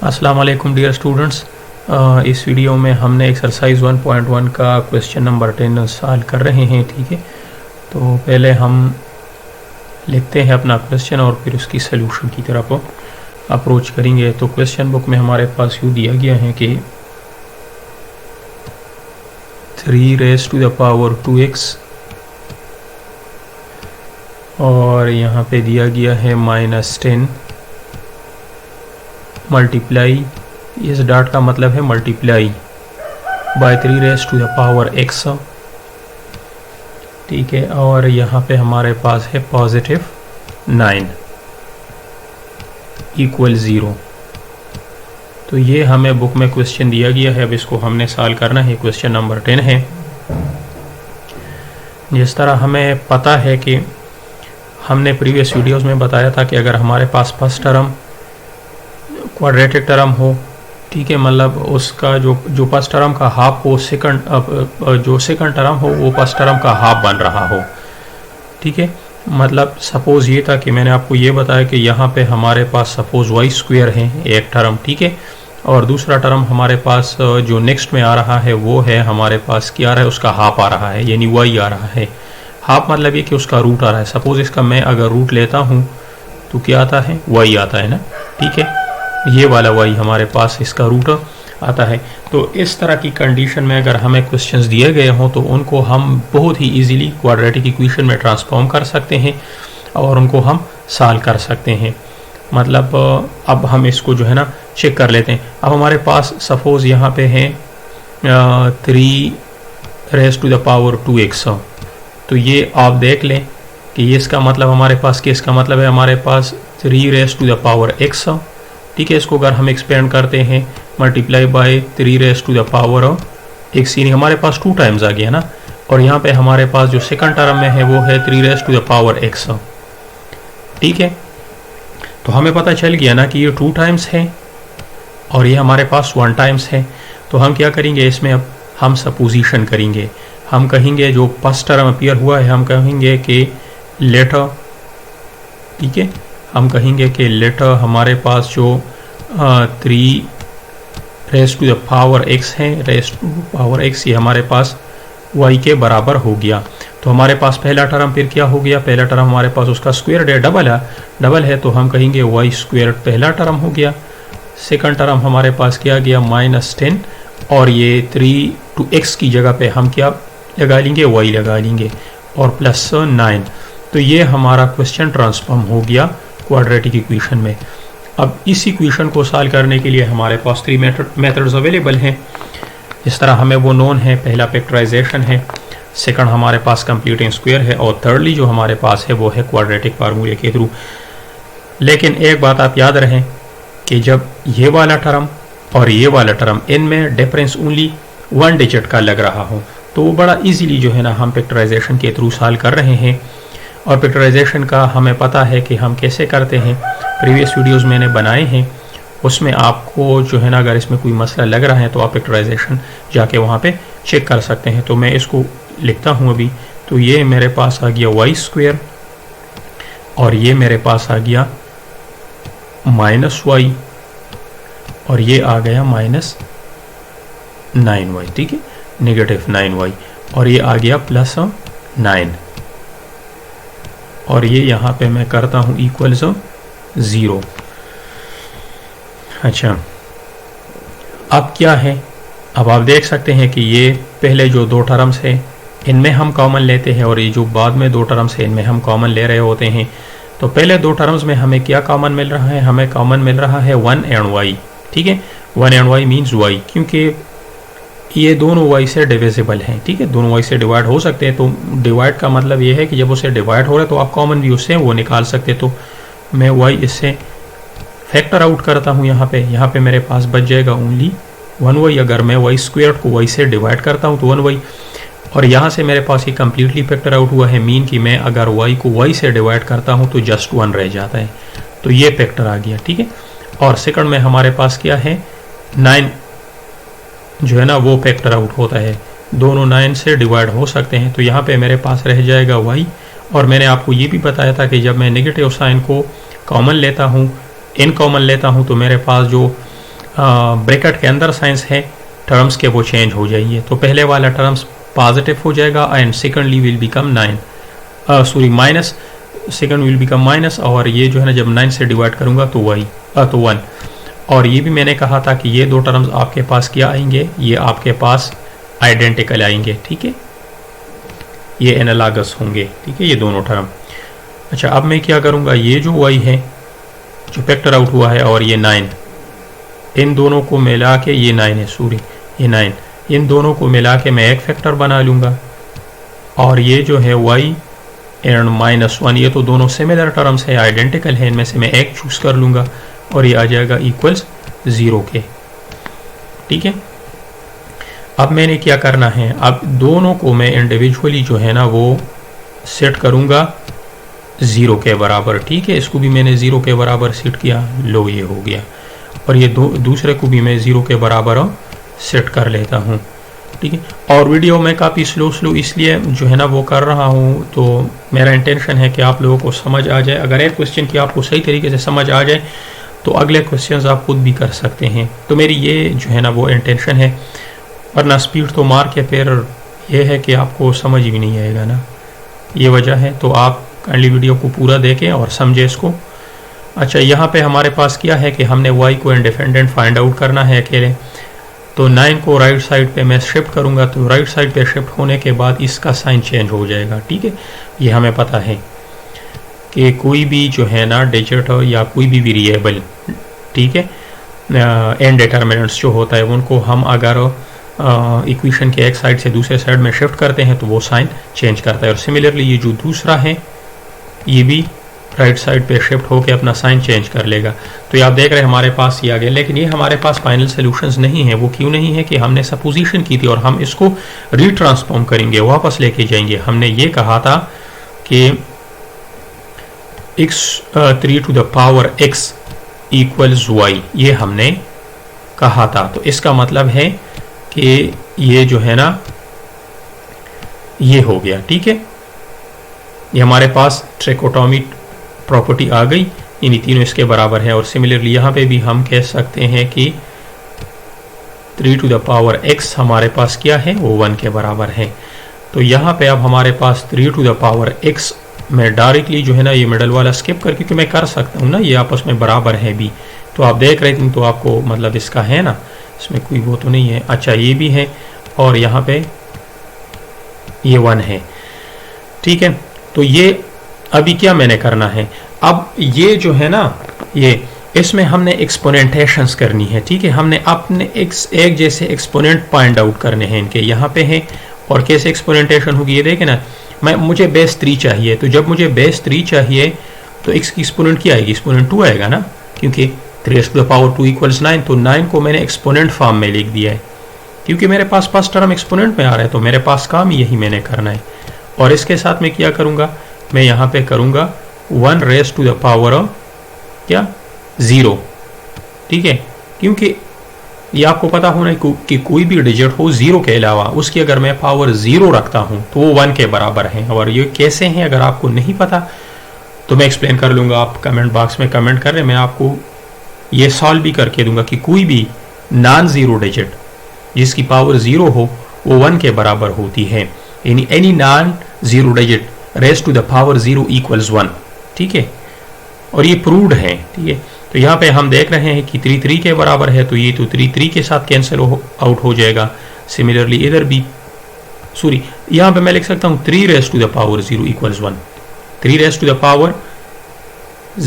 अस्सलाम वालेकुम dear students. इस वीडियो में हमने एक्सरसाइज 1.1 का क्वेश्चन नंबर 10 सॉल्व कर रहे हैं। ठीक है, तो पहले हम लिखते हैं अपना क्वेश्चन और फिर उसकी सलूशन की तरफ अप्रोच करेंगे। तो क्वेश्चन बुक में हमारे पास यूँ दिया गया है कि 3 raised to the power 2x और यहाँ पे दिया गया है -10 मल्टीप्लाई, इस डॉट का मतलब है multiply by 3 raised to the power x। ठीक है, और यहाँ पे हमारे पास है +9 इक्वल 0। तो ये हमें बुक में क्वेश्चन दिया गया है। अब इसको हमने सॉल्व करना है। क्वेश्चन नंबर 10 है। जिस तरह हमें पता है कि हमने प्रीवियस वीडियोस में बताया था कि अगर हमारे पास फर्स्ट टर्म क्वाड्रेटिक टर्म हो, ठीक है, मतलब उसका जो फर्स्ट टर्म का हाफ हो, जो सेकंड टर्म हो वो फर्स्ट टर्म का हाफ बन रहा हो। ठीक है, मतलब सपोज ये था कि मैंने आपको ये बताया कि यहाँ पे हमारे पास सपोज y² है एक टर्म, ठीक है, और दूसरा टर्म हमारे पास जो नेक्स्ट में आ रहा है वो है हमारे पास क्या आ रहा है, उसका हाफ आ रहा है, यानी y आ रहा है। हाफ मतलब ये कि उसका रूट आ रहा है। सपोज इसका मैं अगर रूट लेता हूँ तो क्या आता है, y आता है ना। ठीक है, ये वाला y हमारे पास इसका रूट आता है। तो इस तरह की कंडीशन में अगर हमें क्वेश्चंस दिए गए हों तो उनको हम बहुत ही इजीली क्वाड्रेटिक इक्वेशन में ट्रांसफॉर्म कर सकते हैं और उनको हम सॉल्व कर सकते हैं। मतलब अब हम इसको जो है ना चेक कर लेते हैं। अब हमारे पास सपोज यहाँ पे है 3 raised to the power 2x। तो ये आप देख लें कि ये इसका मतलब हमारे पास किसका मतलब है, हमारे पास 3 raised to the power x। ठीक है, इसको अगर हम एक्सपेंड करते हैं multiply by 3 raised to the power x, यानी हमारे पास 2 टाइम्स आ गया ना। और यहाँ पे हमारे पास जो सेकंड टर्म में है वो है 3 raised to the power x। ठीक है, तो हमें पता चल गया ना कि ये 2 टाइम्स है और ये हमारे पास 1 टाइम्स है। तो हम क्या करेंगे, इसमें अब हम सपोजिशन करेंगे। हम कहेंगे जो फर्स्ट टर्म अपीयर हुआ है हम कहेंगे कि लेटर, ठीक है, हम कहेंगे कि लेटर हमारे पास जो 3 raised to the power x है, raised to power x, ये हमारे पास y के बराबर हो गया। तो हमारे पास पहला टर्म फिर क्या हो गया, पहला टर्म हमारे पास उसका स्क्वायर है, डबल है, तो हम कहेंगे y² पहला टर्म हो गया। सेकंड टर्म हमारे पास क्या गया, -10, और ये 3 to x की जगह पे हम क्या लगा लेंगे, y लगा लेंगे, और +9। तो ये हमारा क्वेश्चन ट्रांसफॉर्म हो गया क्वाड्रेटिक इक्वेशन में। अब इस इक्वेशन को सॉल्व करने के लिए हमारे पास 3 मेथड्स अवेलेबल हैं। इस तरह हमें वो नोन है। पहला फैक्टराइजेशन है, सेकंड हमारे पास कंप्यूटिंग स्क्वायर है, और थर्डली जो हमारे पास है वो है क्वाड्रेटिक फार्मूले के थ्रू। लेकिन एक बात आप याद रखें कि जब ये वाला टर्म और ये वाला टर्म इनमें डिफरेंस ओनली 1 डिजिट का लग रहा हो तो वो बड़ा इजीली जो है ना हम फैक्टराइजेशन के थ्रू सॉल्व कर रहे हैं। और फैक्टराइजेशन का हमें पता है कि हम कैसे करते हैं, प्रीवियस वीडियोस मैंने बनाए हैं, उसमें आपको जो है ना अगर इसमें कोई मसला लग रहा है तो आप फैक्टराइजेशन जाके वहाँ पे चेक कर सकते हैं। तो मैं इसको लिखता हूँ अभी। तो ये मेरे पास आ गया y² और ये मेरे पास आ गया -y और ये आ गया -9y, ठीक है, -9y, और ये आ गया +9, और ये यहाँ पे मैं करता हूँ इक्वल 0। अच्छा, अब क्या है, अब आप देख सकते हैं कि ये पहले जो 2 टर्म्स है इनमें हम कॉमन लेते हैं और ये जो बाद में 2 टर्म्स है इनमें हम कॉमन ले रहे होते हैं। तो पहले 2 टर्म्स में हमें क्या कॉमन मिल रहा है, हमें कॉमन मिल रहा है 1 and y। ठीक है, 1 and y मीन्स y, क्योंकि ये दोनों y से डिविजिबल हैं। ठीक है, दोनों y से डिवाइड हो सकते हैं। तो डिवाइड का मतलब ये है कि जब उसे डिवाइड हो रहा है तो आप कॉमन भी उससे वो निकाल सकते। तो मैं y इससे फैक्टर आउट करता हूँ। यहाँ पे मेरे पास बच जाएगा ओनली 1y। अगर मैं y² को y से डिवाइड करता हूँ तो 1y, और यहाँ से मेरे पास ये कम्प्लीटली फैक्टर आउट हुआ है, मीन कि मैं अगर y को y से डिवाइड करता हूँ तो जस्ट 1 रह जाता है। तो ये फैक्टर आ गया। ठीक है, और सेकंड में हमारे पास क्या है, 9 जो है ना वो फैक्टर आउट होता है, दोनों 9 से डिवाइड हो सकते हैं। तो यहाँ पे मेरे पास रह जाएगा y, और मैंने आपको ये भी बताया था कि जब मैं नेगेटिव साइन को कॉमन लेता हूँ, इन कॉमन लेता हूँ, तो मेरे पास जो ब्रैकेट के अंदर साइंस है टर्म्स के वो चेंज हो जाइए। तो पहले वाला टर्म्स पॉजिटिव हो जाएगा and secondly will become minus, second will become minus, और ये जो है ना जब 9 से डिवाइड करूंगा तो वही तो 1। और ये भी मैंने कहा था कि ये दो टर्म्स आपके पास क्या आएंगे, ये आपके पास आइडेंटिकल आएंगे, ठीक है, ये एनालॉगस होंगे, ठीक है, ये दोनों टर्म। अच्छा, अब मैं क्या करूंगा, ये जो y है जो फैक्टर आउट हुआ है और ये 9, इन दोनों को मिला के, ये 9 है, सॉरी ये 9, इन दोनों को मिला के मैं एक फैक्टर बना लूंगा। और ये जो है y एंड -1, ये तो दोनों सिमिलर टर्म्स है, आइडेंटिकल है, इनमें से मैं एक चूज कर लूंगा और ये आ जाएगा इक्वल्स 0 के, ठीक है। अब मैंने क्या करना है, अब दोनों को मैं इंडिविजुअली जो है ना वो सेट करूंगा 0 के बराबर, ठीक है। इसको भी मैंने 0 के बराबर सेट किया, लो ये हो गया। और ये दूसरे को भी मैं 0 के बराबर सेट कर लेता हूँ, ठीक है। और वीडियो में काफ़ी स्लो इसलिए जो है ना वो कर रहा हूँ, तो मेरा इंटेंशन है कि आप लोगों को समझ आ जाए। अगर एक क्वेश्चन की आपको सही तरीके से समझ आ जाए तो अगले क्वेश्चंस आप खुद भी कर सकते हैं। तो मेरी ये जो है ना वो इंटेंशन है, वरना स्पीड तो मार के फिर ये है कि आपको समझ भी नहीं आएगा ना, ये वजह है। तो आप काइंडली वीडियो को पूरा देखें और समझे इसको। अच्छा, यहाँ पे हमारे पास क्या है कि हमने y को इंडिपेंडेंट फाइंड आउट करना है अकेले। तो 9 को राइट साइड पे मैं शिफ्ट करूँगा, तो राइट साइड पे शिफ्ट होने के बाद इसका साइन चेंज हो जाएगा, ठीक है। ये हमें पता है कि कोई भी जो है ना डिजिट या कोई भी वेरिएबल, ठीक है, एंड डिटर्मिनेंट्स जो होता है उनको हम अगर इक्वेशन के एक साइड से दूसरे साइड में शिफ्ट करते हैं तो वो साइन चेंज करता है। और सिमिलरली ये जो दूसरा है ये भी राइट साइड पे शिफ्ट होकर अपना साइन चेंज कर लेगा। तो ये आप देख रहे हैं हमारे पास ये आ गया, लेकिन ये हमारे पास फाइनल सोल्यूशंस नहीं है। वो क्यों नहीं है कि हमने सपोजिशन की थी और हम इसको रीट्रांसफॉर्म करेंगे, वापस लेके जाएंगे। हमने ये कहा था कि x3 to the power x equals y, ये हमने कहा था। तो इसका मतलब है कि ये जो है ना ये हो गया, ठीक है। ये हमारे पास ट्रिकोटोमी प्रॉपर्टी आ गई, इन तीनों इसके बराबर है। और सिमिलरली यहाँ पे भी हम कह सकते हैं कि 3 to the power x हमारे पास क्या है, वो 1 के बराबर है। तो यहाँ पे अब हमारे पास 3 to the power x, मैं डायरेक्टली जो है ना ये मिडल वाला स्किप करके, क्योंकि मैं कर सकता हूँ ना, ये आपस में बराबर है भी। तो आप देख रहे थे तो आपको मतलब इसका है ना, इसमें कोई वो तो नहीं है। अच्छा, ये भी है और यहाँ पे ये 1 है, ठीक है। तो ये अभी क्या मैंने करना है, अब ये जो है ना ये इसमें हमने एक्सपोनेंटेशंस करनी है, ठीक है। हमने अपने एक जैसे एक्सपोनेंट फाइंड आउट करने हैं इनके, यहाँ पे है। और कैसे एक्सपोनेंटेशन होगी ये देखें ना, मुझे बेस 3 चाहिए। तो जब मुझे बेस 3 चाहिए तो x की एक्सपोनेंट क्या आएगी, एक्सपोनेंट 2 आएगा ना, क्योंकि 3 to the power 2 इक्वल्स 9। तो 9 को मैंने एक्सपोनेंट फॉर्म में लिख दिया है, क्योंकि मेरे पास फर्स्ट टर्म एक्सपोनेंट में आ रहा है, तो मेरे पास काम यही मैंने करना है। और इसके साथ मैं क्या करूँगा, मैं यहाँ पे करूँगा 1 raised to the power क्या 0, ठीक है। क्योंकि ये आपको पता होना कि कोई भी डिजिट हो 0 के अलावा उसकी अगर मैं पावर 0 रखता हूँ तो वो 1 के बराबर है। और ये कैसे हैं अगर आपको नहीं पता तो मैं एक्सप्लेन कर लूँगा, आप कमेंट बॉक्स में कमेंट कर रहे, मैं आपको ये सॉल्व भी करके दूंगा कि कोई भी नॉन ज़ीरो डिजिट जिसकी पावर 0 हो वो 1 के बराबर होती है। यानी any non zero digit raise to the power 0 equals 1, ठीक है। और ये प्रूव्ड है, ठीक है। तो यहाँ पे हम देख रहे हैं कि 3 के बराबर है, तो ये तो 3 के साथ कैंसिल आउट हो जाएगा। सिमिलरली इधर भी, सॉरी यहाँ पे मैं लिख सकता हूँ 3 raise to the power 0 equals 1, 3 raise to the power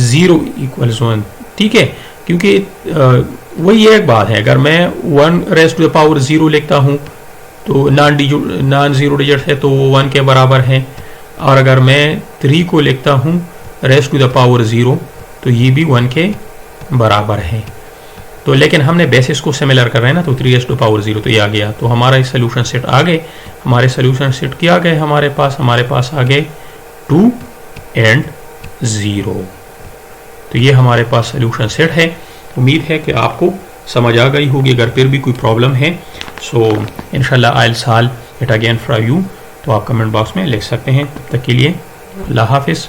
0 equals 1, ठीक है। क्योंकि वही एक बात है, अगर मैं 1 रेज टू द पावर 0 लिखता हूँ तो नॉन ज़ीरो डिजिट है तो वो 1 के बराबर है। और अगर मैं 3 को लिखता हूँ रेज टू द पावर 0 तो ये भी 1 के बराबर है। तो लेकिन हमने बेसिस को सिमिलर कर रहे हैं ना, तो 3 रेज टू पावर 0 तो ये आ गया। तो हमारा सोल्यूशन सेट आ गए, हमारे सोल्यूशन सेट क्या गए हमारे पास आ गए 2 एंड 0। तो ये हमारे पास सोल्यूशन सेट है। उम्मीद है कि आपको समझ आ गई होगी। अगर फिर भी कोई प्रॉब्लम है सो इंशाल्लाह I will solve it again for you, तो आप कमेंट बॉक्स में लिख सकते हैं। तब तक के लिए अल्लाह हाफिज़।